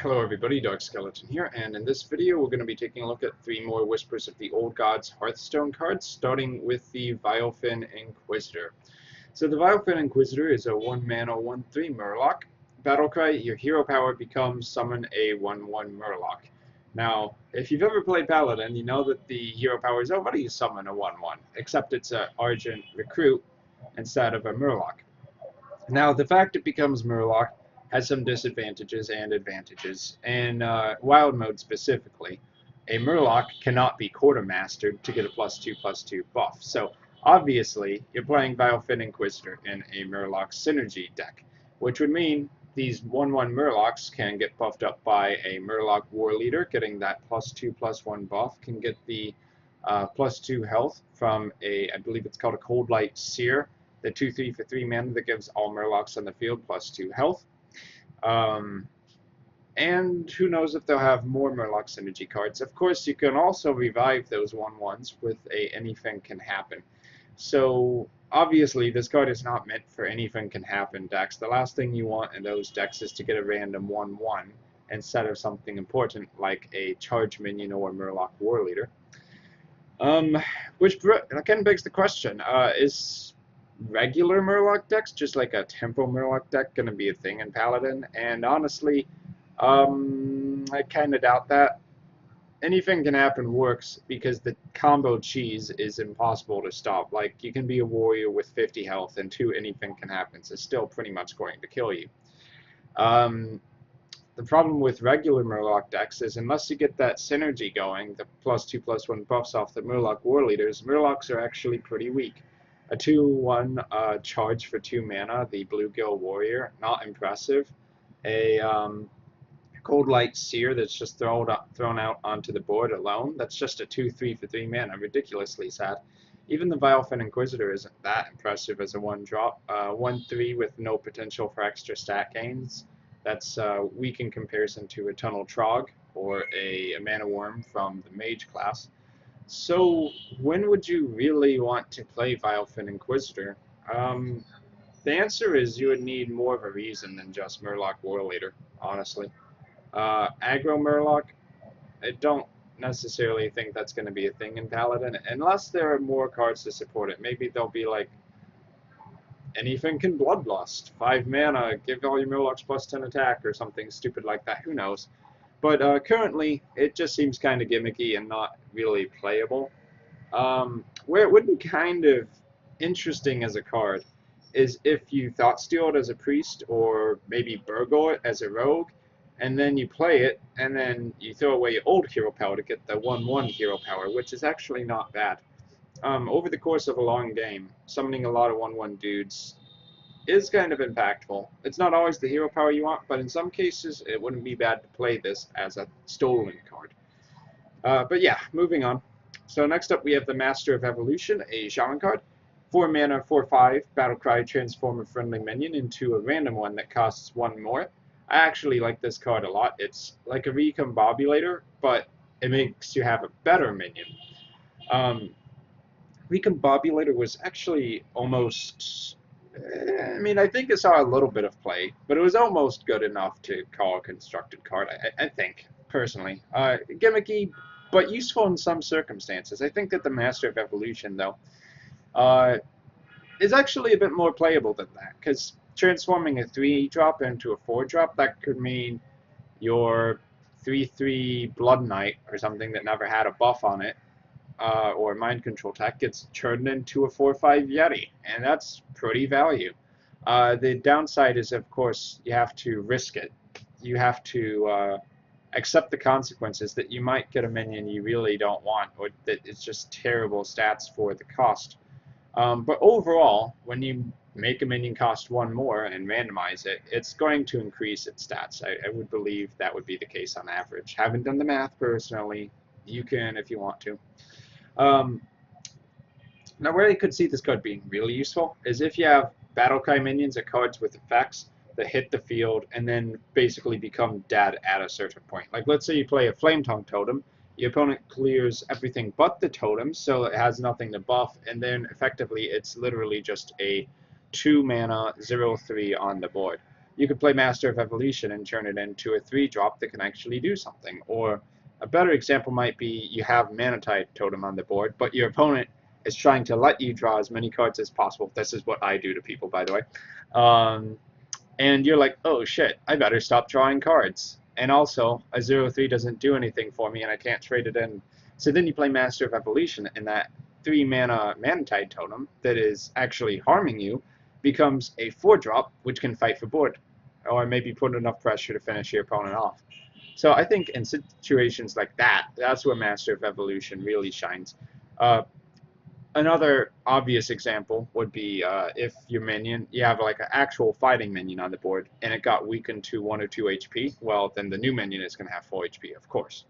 Hello everybody, Dark Skeleton here, and in this video we're going to be taking a look at 3 more Whispers of the Old Gods Hearthstone cards, starting with the Vilefin Inquisitor. So the Vilefin Inquisitor is a 1-mana 1/3 Murloc. Battlecry, your hero power becomes summon a 1/1 Murloc. Now, if you've ever played Paladin, you know that the hero power is already to summon a 1/1, except it's an Argent Recruit instead of a Murloc. Now, the fact it becomes Murloc has some disadvantages and advantages. In Wild Mode specifically, a Murloc cannot be Quartermastered to get a +2/+2 buff. So, obviously, you're playing Vilefin Inquisitor in a Murloc synergy deck, which would mean these 1/1 Murlocs can get buffed up by a Murloc War Leader, getting that +2/+1 buff, can get the +2 health from I believe it's called a Cold Light Seer, the 2/3 for 3 mana that gives all Murlocs on the field +2 health. And who knows if they'll have more Murloc synergy cards. Of course, you can also revive those 1/1s with a Anything Can Happen. So, obviously, this card is not meant for Anything Can Happen decks. The last thing you want in those decks is to get a random 1/1 instead of something important like a Charge Minion or Murloc War Leader. Which again begs the question, is regular Murloc decks, just like a Tempo Murloc deck, going to be a thing in Paladin? And honestly, I kind of doubt that. Anything Can Happen works because the combo cheese is impossible to stop. Like, you can be a warrior with 50 health and 2 Anything Can Happen, so it's still pretty much going to kill you. The problem with regular Murloc decks is unless you get that synergy going, the +2/+1 buffs off the Murloc War Leaders, Murlocs are actually pretty weak. A 2/1 charge for 2 mana, the Bluegill Warrior, not impressive. A Cold Light Seer that's just thrown out onto the board alone, that's just a 2/3 for 3 mana, ridiculously sad. Even the Vilefin Inquisitor isn't that impressive as a 1-drop. 1/3 with no potential for extra stat gains. That's weak in comparison to a Tunnel Trog or a Mana Worm from the Mage class. So, when would you really want to play Vilefin Inquisitor? The answer is you would need more of a reason than just Murloc War Leader, honestly. Aggro Murloc, I don't necessarily think that's going to be a thing in Paladin, unless there are more cards to support it. Maybe they'll be like, Anything Can Bloodlust, 5 mana, give all your Murlocs +10 attack, or something stupid like that, who knows. But currently, it just seems kind of gimmicky and not really playable. Where it would be kind of interesting as a card is if you Thought Steal it as a priest, or maybe Burgle it as a rogue, and then you play it, and then you throw away your old hero power to get the 1/1 hero power, which is actually not bad. Over the course of a long game, summoning a lot of 1/1 dudes is kind of impactful. It's not always the hero power you want, but in some cases it wouldn't be bad to play this as a stolen card. But yeah, moving on. So next up we have the Master of Evolution, a Shaman card. 4 mana, 4/5, Battlecry, transform a friendly minion into a random one that costs 1 more. I actually like this card a lot. It's like a Recombobulator, but it makes you have a better minion. Recombobulator was actually almost... I think it saw a little bit of play, but it was almost good enough to call a constructed card, I think, personally. Gimmicky, but useful in some circumstances. I think that the Master of Evolution, though, is actually a bit more playable than that, because transforming a 3-drop into a 4-drop, that could mean your 3/3 Blood Knight, or something that never had a buff on it, or Mind Control tech, gets turned into a 4/5 Yeti, and that's pretty value. The downside is, of course, you have to risk it. You have to accept the consequences that you might get a minion you really don't want, or that it's just terrible stats for the cost. But overall, when you make a minion cost 1 more and randomize it, it's going to increase its stats. I would believe that would be the case on average. Haven't done the math personally. You can if you want to. Now, where you could see this card being really useful is if you have Battlecry minions or cards with effects that hit the field and then basically become dead at a certain point. Like, let's say you play a Flame Tongue Totem, your opponent clears everything but the totem, so it has nothing to buff, and then effectively it's literally just a 2 mana 0/3 on the board. you could play Master of Evolution and turn it into a 3-drop that can actually do something. Or a better example might be you have Manatide Totem on the board, but your opponent is trying to let you draw as many cards as possible. This is what I do to people, by the way. And you're like, oh shit, I better stop drawing cards. And also, a 0-3 doesn't do anything for me, and I can't trade it in. So then you play Master of Evolution, and that 3-mana Manatide Totem that is actually harming you becomes a 4-drop, which can fight for board, or maybe put enough pressure to finish your opponent off. So I think in situations like that, that's where Master of Evolution really shines. Another obvious example would be if your minion, you have like an actual fighting minion on the board, and it got weakened to 1 or 2 HP, well, then the new minion is going to have 4 HP, of course.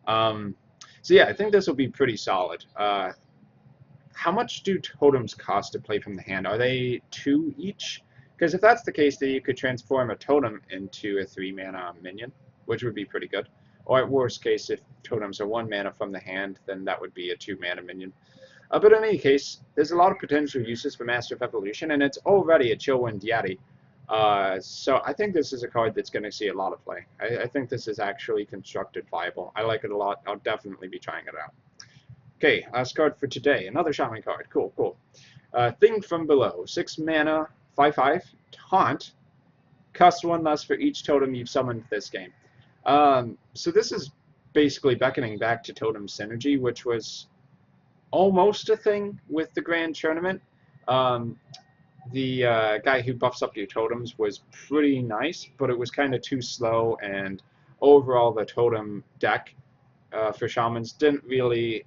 So yeah, I think this will be pretty solid. How much do totems cost to play from the hand? Are they 2 each? Because if that's the case, then you could transform a totem into a 3-mana minion, which would be pretty good. Or at worst case, if totems are 1 mana from the hand, then that would be a 2-mana minion. But in any case, there's a lot of potential uses for Master of Evolution, and it's already a Chillwind Yeti. So I think this is a card that's going to see a lot of play. I think this is actually constructed viable. I like it a lot. I'll definitely be trying it out. Okay, last card for today. Another Shaman card. Cool, cool. Thing from Below. 6 mana, 5/5, Taunt. Cost 1 less for each totem you've summoned this game. So this is basically beckoning back to Totem Synergy, which was almost a thing with the Grand Tournament. The guy who buffs up your totems was pretty nice, but it was kind of too slow, and overall the totem deck for Shamans didn't really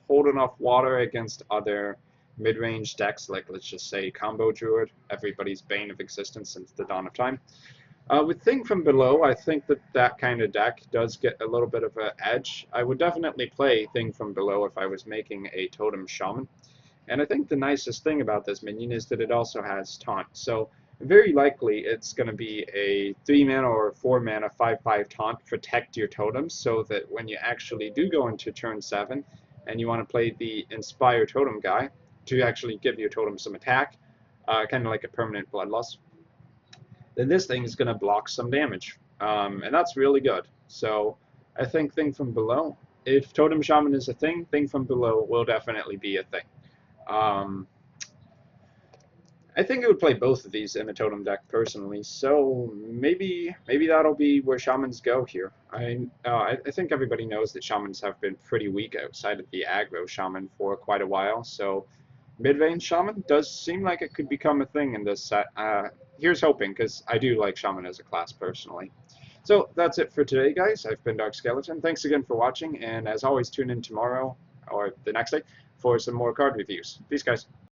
hold enough water against other mid-range decks, like let's just say Combo Druid, everybody's bane of existence since the dawn of time. With Thing from Below, I think that kind of deck does get a little bit of an edge. I would definitely play Thing from Below if I was making a Totem Shaman. And I think the nicest thing about this minion is that it also has Taunt. So very likely it's going to be a 3-mana or 4-mana 5/5 Taunt to protect your totems, so that when you actually do go into turn 7 and you want to play the Inspire Totem guy to actually give your totem some attack, kind of like a permanent Bloodlust, then this thing is going to block some damage. And that's really good. So I think Thing from Below, if Totem Shaman is a thing, Thing from Below will definitely be a thing. I think it would play both of these in a Totem deck personally, so maybe that'll be where Shamans go here. I think everybody knows that Shamans have been pretty weak outside of the aggro Shaman for quite a while, so mid-range Shaman does seem like it could become a thing in this set. Here's hoping, because I do like Shaman as a class personally. So that's it for today, guys. I've been Dark Skeleton. Thanks again for watching, and as always, tune in tomorrow or the next day for some more card reviews. Peace, guys.